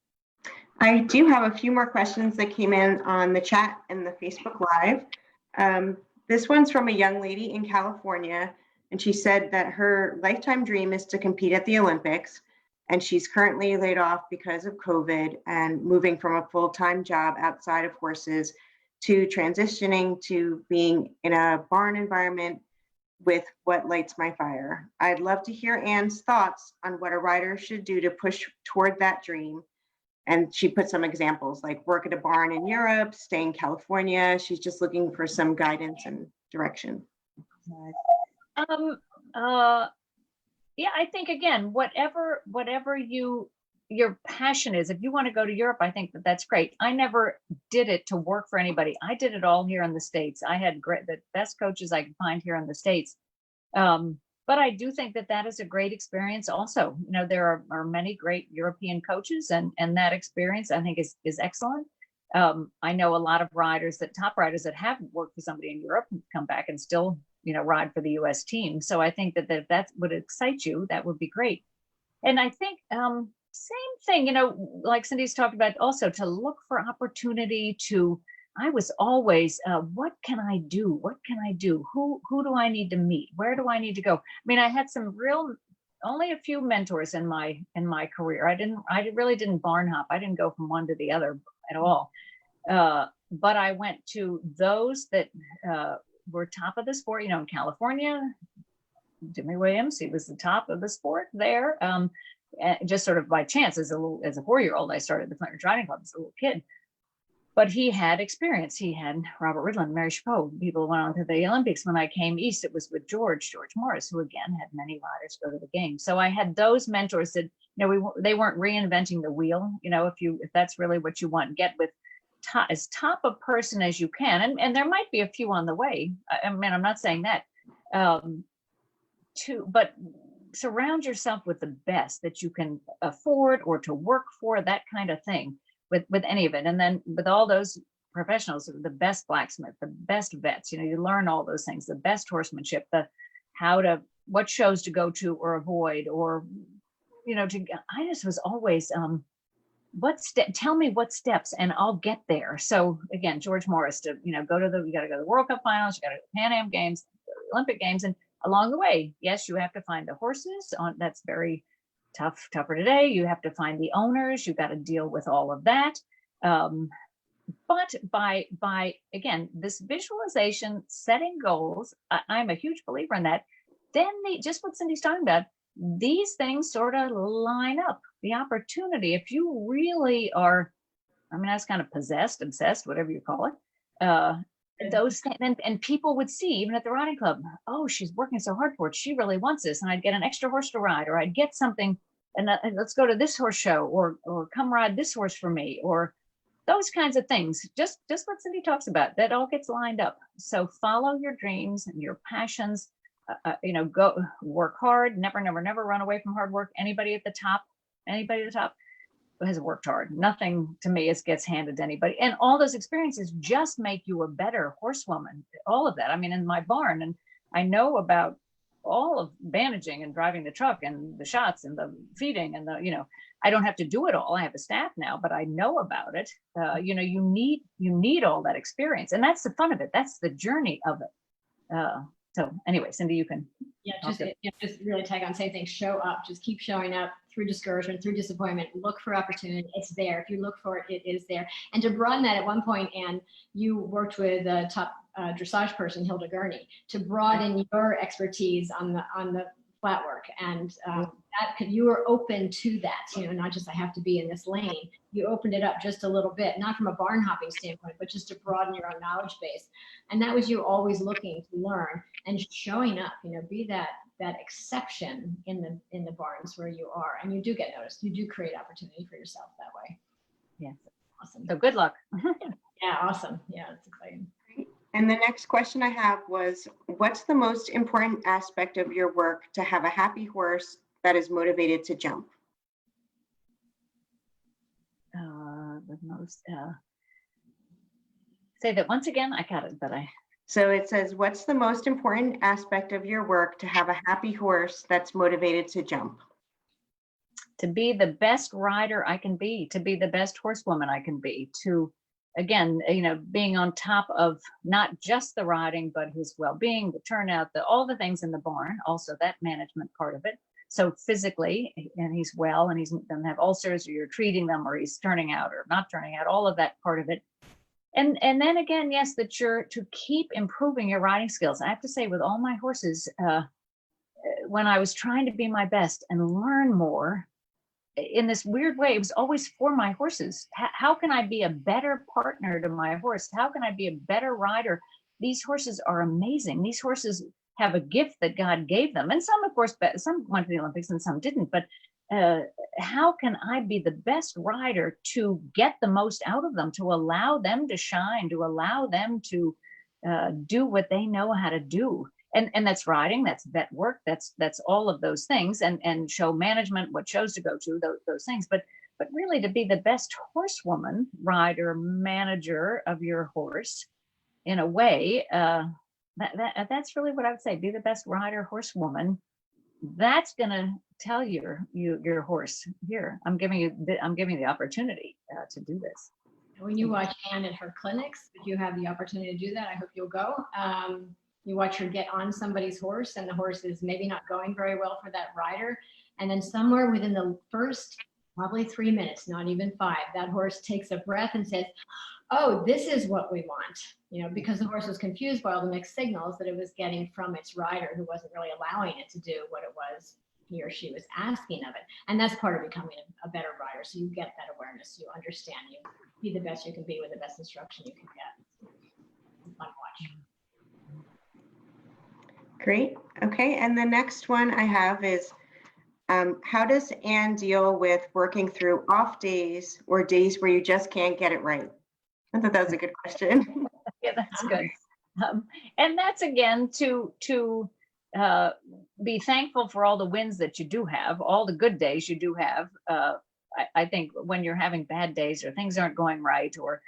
I do have a few more questions that came in on the chat and the Facebook Live. This one's from a young lady in California, and she said that her lifetime dream is to compete at the Olympics. And she's currently laid off because of COVID and moving from a full-time job outside of horses to transitioning to being in a barn environment with what lights my fire. I'd love to hear Anne's thoughts on what a rider should do to push toward that dream. And she put some examples like work at a barn in Europe, stay in California. She's just looking for some guidance and direction.
Yeah, I think again, whatever you your passion is. If you want to go to Europe, I think that that's great. I never did it to work for anybody. I did it all here in the States. I had the best coaches I could find here in the States. But I do think that that is a great experience also. You know, there are many great European coaches, and that experience I think is excellent. I know a lot of top riders that have worked for somebody in Europe come back and still, you know, ride for the US team. So I think that if that would excite you, that would be great. And I think same thing, you know, like Cindy's talked about, also to look for opportunity I was always, what can I do? What can I do? Who do I need to meet? Where do I need to go? I mean, I had only a few mentors in my career. I really didn't barn hop. I didn't go from one to the other at all. But I went to those that were top of the sport, you know, in California. Jimmy Williams, he was the top of the sport there. Just sort of by chance, as a 4-year-old, I started the Flint Ridge Riding Club as a little kid. But he had experience. He had Robert Ridland, Mary Chapeau. People went on to the Olympics. When I came east, it was with George Morris, who again had many riders go to the games. So I had those mentors that, you know, they weren't reinventing the wheel. You know, if that's really what you want, get with as top a person as you can. And there might be a few on the way. I mean, I'm not saying that. But surround yourself with the best that you can afford or to work for, that kind of thing. With any of it. And then with all those professionals, the best blacksmith, the best vets, you know, you learn all those things, the best horsemanship, what shows to go to or avoid, or, you know, I just was always, tell me what steps and I'll get there. So again, George Morris, to, you know, you got to go to the World Cup finals, you got to go to Pan Am Games, Olympic Games. And along the way, yes, you have to find the horses that's very tougher today. You have to find the owners. You got to deal with all of that. But by again, this visualization, setting goals, I'm a huge believer in that. Then just what Cindy's talking about, these things sort of line up. The opportunity, if you really are, I mean, that's kind of possessed, obsessed, whatever you call it. Those things, and people would see, even at the riding club, oh, she's working so hard for it. She really wants this, and I'd get an extra horse to ride, or I'd get something, and let's go to this horse show, or come ride this horse for me, or those kinds of things. Just what Cindy talks about. That all gets lined up. So follow your dreams and your passions. You know, go work hard. Never run away from hard work. Anybody at the top has worked hard. Nothing to me gets handed to anybody. And all those experiences just make you a better horsewoman. All of that. I mean, in my barn, and I know about all of managing and driving the truck and the shots and the feeding and the, you know, I don't have to do it all. I have a staff now, but I know about it. You know, you need all that experience, and that's the fun of it. That's the journey of it. So anyway, Cindy, you can.
Yeah, just really tag on, same thing, show up, just keep showing up through discouragement, through disappointment, look for opportunity. It's there. If you look for it, it is there. And to broaden that, at one point, and you worked with a top dressage person, Hilda Gurney, to broaden your expertise on the flat work. And you were open to that, you know, not just I have to be in this lane. You opened it up just a little bit, not from a barn hopping standpoint, but just to broaden your own knowledge base. And that was you always looking to learn and showing up, you know, be that exception in the barns where you are, and you do get noticed. You do create opportunity for yourself that way.
Yes.
Awesome.
So good luck.
Yeah, awesome. Yeah, it's exciting.
And the next question I have was, what's the most important aspect of your work to have a happy horse that is motivated to jump?
The most, say that once again. I got it, but
So it says, what's the most important aspect of your work to have a happy horse that's motivated to jump?
To be the best rider I can be, to be the best horsewoman I can be, to, again, you know, being on top of not just the riding, but his well-being, the turnout, all the things in the barn, also that management part of it. So physically, and he's well, and he doesn't have ulcers, or you're treating them, or he's turning out or not turning out, all of that part of it. And then again, yes, that you're to keep improving your riding skills. I have to say, with all my horses, when I was trying to be my best and learn more, in this weird way, it was always for my horses. How can I be a better partner to my horse? How can I be a better rider? These horses are amazing. These horses have a gift that God gave them. And some, of course, some went to the Olympics and some didn't. But how can I be the best rider to get the most out of them, to allow them to shine, to allow them to do what they know how to do? And that's riding, that's vet work, that's all of those things, and show management, what shows to go to, those things. But really, to be the best horsewoman, rider, manager of your horse, in a way, that's really what I would say. Be the best rider, horsewoman. That's gonna tell your horse, here, I'm giving you the opportunity to do this.
When you watch Anne at her clinics, if you have the opportunity to do that, I hope you'll go. You watch her get on somebody's horse, and the horse is maybe not going very well for that rider. And then somewhere within the first probably 3 minutes, not even 5, that horse takes a breath and says, oh, this is what we want. You know, because the horse was confused by all the mixed signals that it was getting from its rider, who wasn't really allowing it to do what it was he or she was asking of it. And that's part of becoming a better rider. So you get that awareness, you understand, you be the best you can be with the best instruction you can get. It's fun to watch.
Great. Okay. And the next one I have is, how does Anne deal with working through off days or days where you just can't get it right? I thought that was a good question.
Yeah, that's good. And that's, again, to be thankful for all the wins that you do have, all the good days you do have. I think when you're having bad days or things aren't going right, or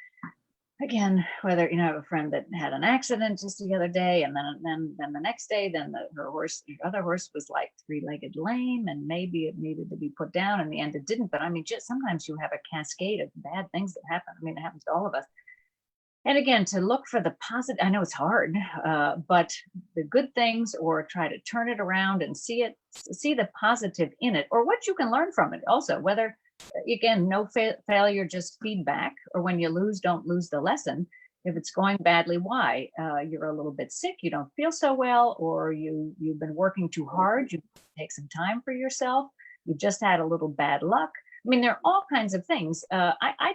again, whether, I have a friend that had an accident just the other day, and then the next day, her other horse was like 3-legged lame, and maybe it needed to be put down. In the end, it didn't. But I mean, just sometimes you have a cascade of bad things that happen. I mean, it happens to all of us. And again, to look for the positive, I know it's hard, but the good things, or try to turn it around and see the positive in it, or what you can learn from it also, whether, again, no failure, just feedback, or when you lose, don't lose the lesson. If it's going badly, why? You're a little bit sick, you don't feel so well, or you've been working too hard, you take some time for yourself, you just had a little bad luck. I mean, there are all kinds of things. I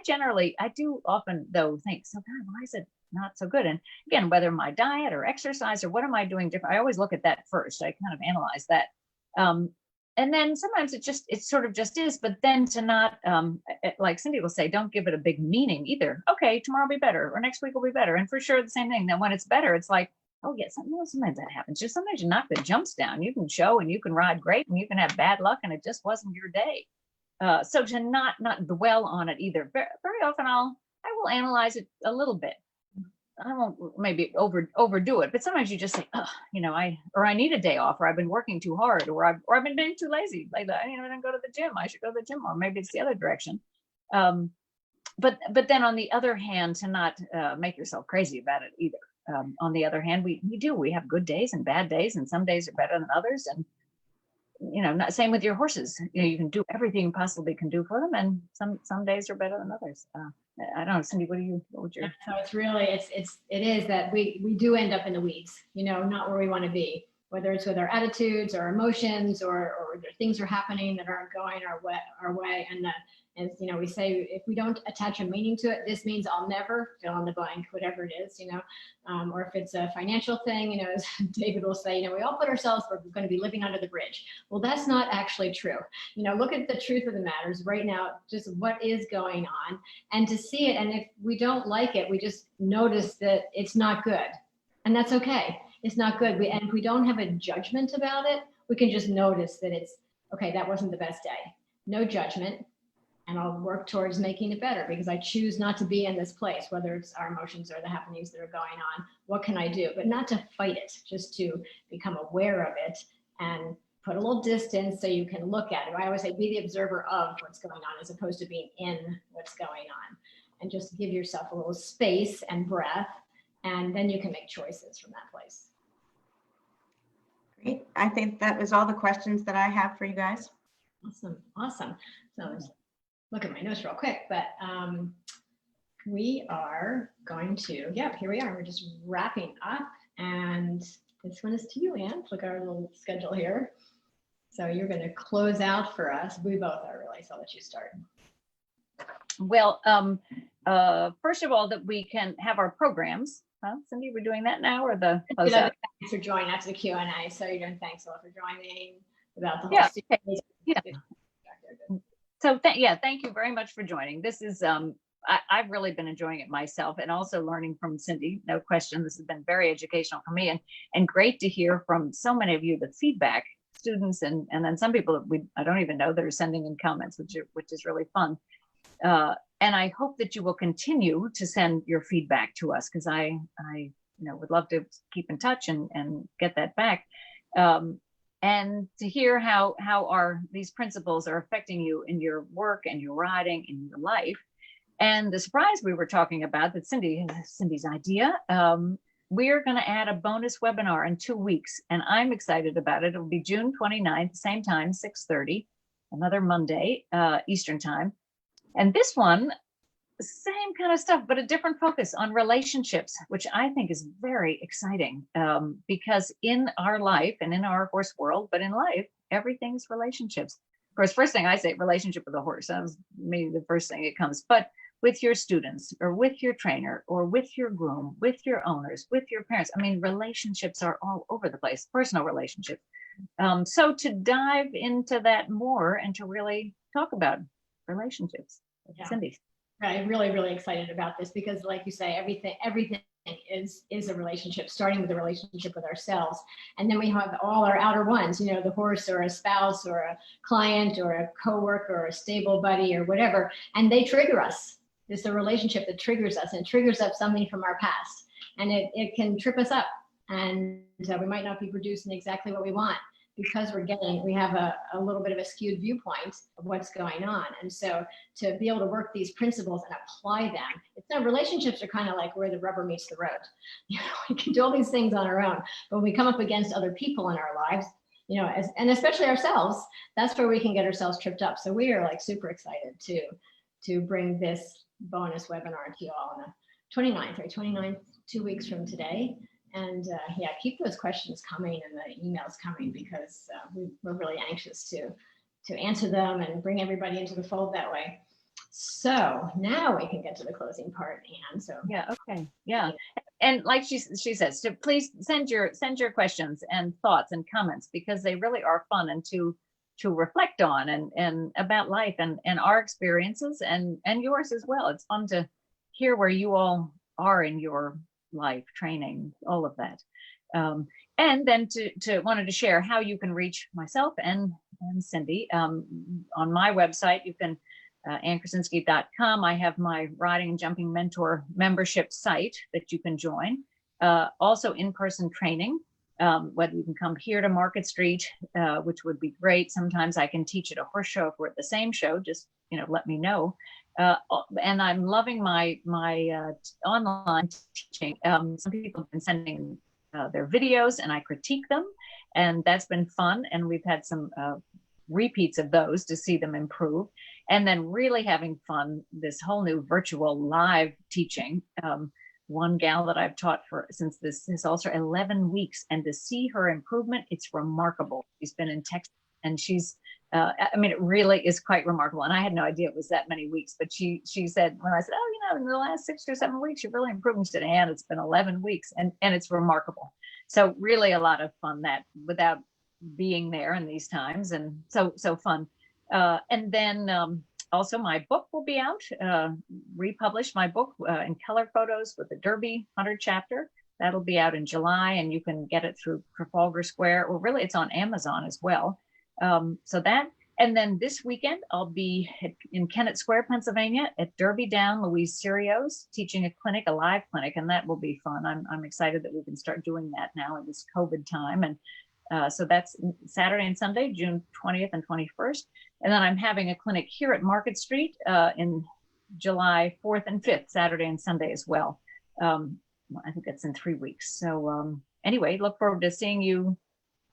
do often, though, think, so God, why is it not so good? And again, whether my diet or exercise, or what am I doing different? I always look at that first. I kind of analyze that. And then sometimes it sort of just is, but then to not, like Cindy will say, don't give it a big meaning either. Okay, tomorrow will be better, or next week will be better. And for sure, the same thing. Then when it's better, it's like, oh yeah, sometimes that happens. Just sometimes you knock the jumps down. You can show and you can ride great, and you can have bad luck, and it just wasn't your day. So to not dwell on it either. Very often I will analyze it a little bit. I won't maybe overdo it, but sometimes you just say, oh, I need a day off, or I've been working too hard, or I've been being too lazy. Like, I didn't go to the gym. I should go to the gym, or maybe it's the other direction. But then on the other hand, to not make yourself crazy about it either. On the other hand, we have good days and bad days, and some days are better than others, and not same with your horses. You can do everything you possibly can do for them, and some days are better than others. I don't know, Cindy, what would you?
So it's really, it is that we do end up in the weeds, not where we want to be, whether it's with our attitudes or emotions, or things are happening that aren't going our way. And we say, if we don't attach a meaning to it, this means I'll never fill in the blank, whatever it is, or if it's a financial thing, as David will say, we all put ourselves, we're going to be living under the bridge. Well, that's not actually true. Look at the truth of the matters right now, just what is going on, and to see it. And if we don't like it, we just notice that it's not good, and that's okay. It's not good. And if we don't have a judgment about it, we can just notice that it's okay. That wasn't the best day. No judgment. And I'll work towards making it better, because I choose not to be in this place, whether it's our emotions or the happenings that are going on. What can I do? But not to fight it, just to become aware of it and put a little distance so you can look at it. I always say, be the observer of what's going on, as opposed to being in what's going on. And just give yourself a little space and breath, and then you can make choices from that place.
Great. I think that was all the questions that I have for you guys.
Awesome. So look at my notes real quick, but we are going to, here we are. We're just wrapping up, and this one is to you, Anne. Look at our little schedule here. So you're going to close out for us. We both are, really, so I'll let you start.
Well, first of all, that we can have our programs. Cindy, we're doing that now, or the close out?
Thanks for joining after the Q&A. So you're doing thanks a lot for joining about the whole series.
Yeah. Yeah, thank you very much for joining. This is, I've really been enjoying it myself, and also learning from Cindy, no question. This has been very educational for me, and great to hear from so many of you, the feedback, students, and then some people that I don't even know that are sending in comments, which is really fun. And I hope that you will continue to send your feedback to us, because I would love to keep in touch and get that back. And to hear how these principles are affecting you in your work and your writing, in your life. And the surprise we were talking about, that Cindy's idea, we're going to add a bonus webinar in 2 weeks, and I'm excited about it. It'll be June 29th, same time, 6:30, another Monday, Eastern time. And this one, same kind of stuff, but a different focus on relationships, which I think is very exciting, because in our life and in our horse world, but in life, everything's relationships. Of course, first thing I say, relationship with a horse. That's maybe the first thing that comes, but with your students, or with your trainer, or with your groom, with your owners, with your parents. I mean, relationships are all over the place, personal relationships. So to dive into that more and to really talk about relationships,
Yeah.
Cindy.
I'm really, really excited about this, because like you say, everything is a relationship, starting with a relationship with ourselves. And then we have all our outer ones, the horse, or a spouse, or a client, or a coworker, or a stable buddy, or whatever. And they trigger us. It's a relationship that triggers us, and triggers up something from our past. And it can trip us up. And we might not be producing exactly what we want, because we have a little bit of a skewed viewpoint of what's going on. And so to be able to work these principles and apply them, relationships are kind of like where the rubber meets the road. We can do all these things on our own, but when we come up against other people in our lives, and especially ourselves, that's where we can get ourselves tripped up. So we are like super excited to bring this bonus webinar to you all on the 29th, 2 weeks from today. And keep those questions coming and the emails coming, because we're really anxious to answer them and bring everybody into the fold that way. So now we can get to the closing part, Anne. So
okay, and like she says, to please send your questions and thoughts and comments, because they really are fun, and to reflect on and about life and our experiences and yours as well. It's fun to hear where you all are in your life, training, all of that. And then wanted to share how you can reach myself and Cindy. On my website, you can, AnnKursinski.com. I have my riding and jumping mentor membership site that you can join. Also in-person training, whether you can come here to Market Street, which would be great. Sometimes I can teach at a horse show if we're at the same show, just, let me know. And I'm loving my online teaching. Some people have been sending their videos, and I critique them, and that's been fun. And we've had some repeats of those to see them improve. And then really having fun, this whole new virtual live teaching. One gal that I've taught since this is also 11 weeks, and to see her improvement, it's remarkable. She's been in Texas, and she's it really is quite remarkable. And I had no idea it was that many weeks, but she said, when I said, in the last 6 or 7 weeks, you're really improving. She said, and it's been 11 weeks, and it's remarkable. So really a lot of fun, that without being there in these times, and so fun. And then also my book will be out, republished my book in color photos with the Derby Untitled Chapter. That'll be out in July, and you can get it through Trafalgar Square, or really it's on Amazon as well. So that, and then this weekend I'll be in Kennett Square, Pennsylvania, at Derby Down, Louise Sirio's, teaching a live clinic, and that will be fun. I'm excited that we can start doing that now in this COVID time. And so that's Saturday and Sunday, June 20th and 21st. And then I'm having a clinic here at Market Street in July 4th and 5th, Saturday and Sunday as well. I think that's in 3 weeks. So anyway, look forward to seeing you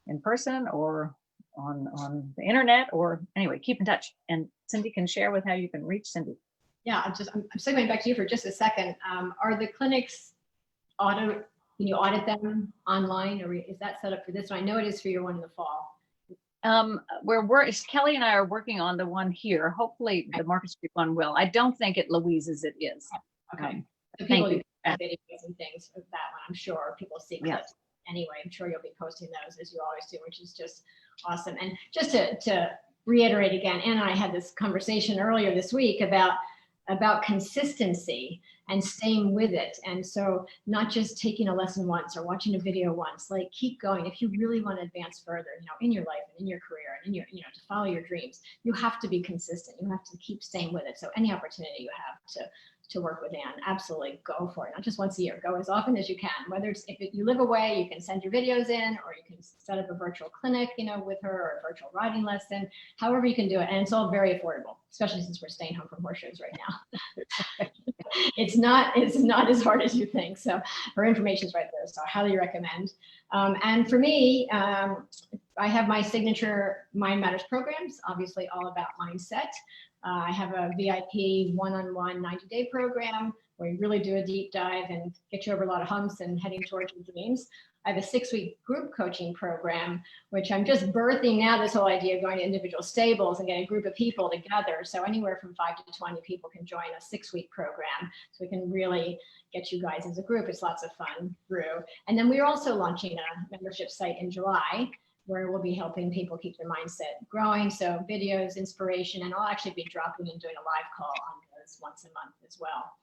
in person or on the internet, or anyway, keep in touch. And Cindy can share with how you can reach Cindy.
Yeah, I'm segueing back to you for just a second. Are the clinics can you audit them online, or is that set up for this one? I know it is for your one in the fall.
Kelly and I are working on the one here. Hopefully the Market Street one will. I don't think at Louise's it is.
Okay. So people do videos and things of that one, I'm sure. People see clips anyway. I'm sure you'll be posting those, as you always do, which is just awesome. And just to reiterate again, Ann and I had this conversation earlier this week about consistency and staying with it. And so not just taking a lesson once or watching a video once, like keep going. If you really want to advance further, in your life and in your career and in your, to follow your dreams, you have to be consistent. You have to keep staying with it. So any opportunity you have to work with Ann, absolutely go for it. Not just once a year, go as often as you can. Whether it's, if you live away, you can send your videos in, or you can set up a virtual clinic, with her, or a virtual riding lesson, however you can do it. And it's all very affordable, especially since we're staying home from horse shows right now. It's not as hard as you think. So her information is right there. So I highly recommend. And for me, I have my signature Mind Matters programs, obviously all about mindset. I have a VIP one-on-one 90-day program where we really do a deep dive and get you over a lot of humps and heading towards your dreams. I have a 6-week group coaching program, which I'm just birthing now, this whole idea of going to individual stables and getting a group of people together. So anywhere from 5 to 20 people can join a 6-week program. So we can really get you guys as a group. It's lots of fun through. And then we're also launching a membership site in July, where we'll be helping people keep their mindset growing. So videos, inspiration, and I'll actually be dropping and doing a live call on those once a month as well.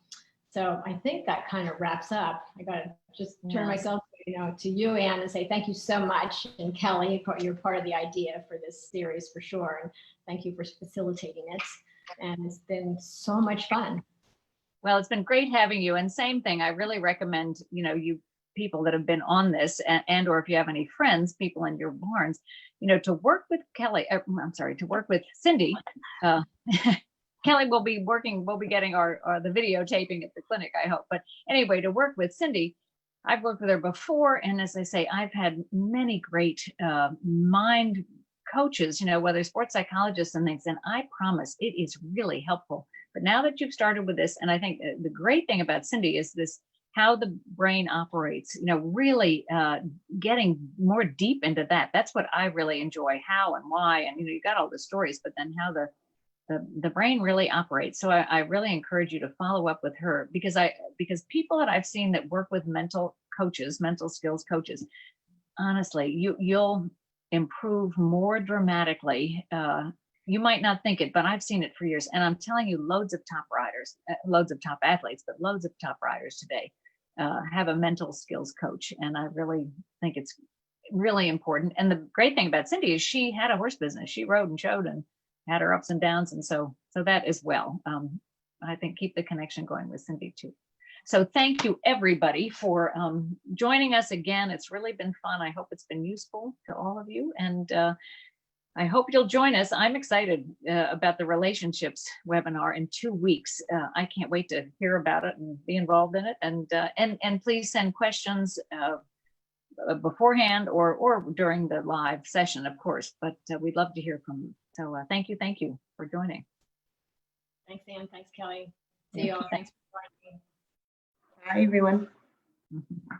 So I think that kind of wraps up. I got to just turn myself, to you, Ann, and say thank you so much. And Kelly, you're part of the idea for this series for sure. And thank you for facilitating it. And it's been so much fun.
Well, it's been great having you. And same thing, I really recommend, you people that have been on this, and or if you have any friends, people in your barns, to work with Kelly, to work with Cindy. Kelly will be getting the videotaping at the clinic, I hope. But anyway, to work with Cindy, I've worked with her before. And as I say, I've had many great mind coaches, whether sports psychologists and things. And I promise it is really helpful. But now that you've started with this, and I think the great thing about Cindy is this, how the brain operates, really getting more deep into that. That's what I really enjoy, how and why. And, you got all the stories, but then how the brain really operates. So I really encourage you to follow up with her, because people that I've seen that work with mental skills coaches, honestly, you'll improve more dramatically. You might not think it, but I've seen it for years. And I'm telling you, loads of top riders, loads of top athletes, but loads of top riders today have a mental skills coach. And I really think it's really important. And the great thing about Cindy is she had a horse business. She rode and showed and had her ups and downs. And so that as well. I think keep the connection going with Cindy too. So thank you everybody for joining us again. It's really been fun. I hope it's been useful to all of you. And I hope you'll join us. I'm excited about the relationships webinar in 2 weeks. I can't wait to hear about it and be involved in it. And please send questions beforehand or during the live session, of course. But we'd love to hear from you. So thank you for joining.
Thanks, Ann. Thanks, Kelly. See you all. Thanks for joining me.
Bye, everyone.
Mm-hmm.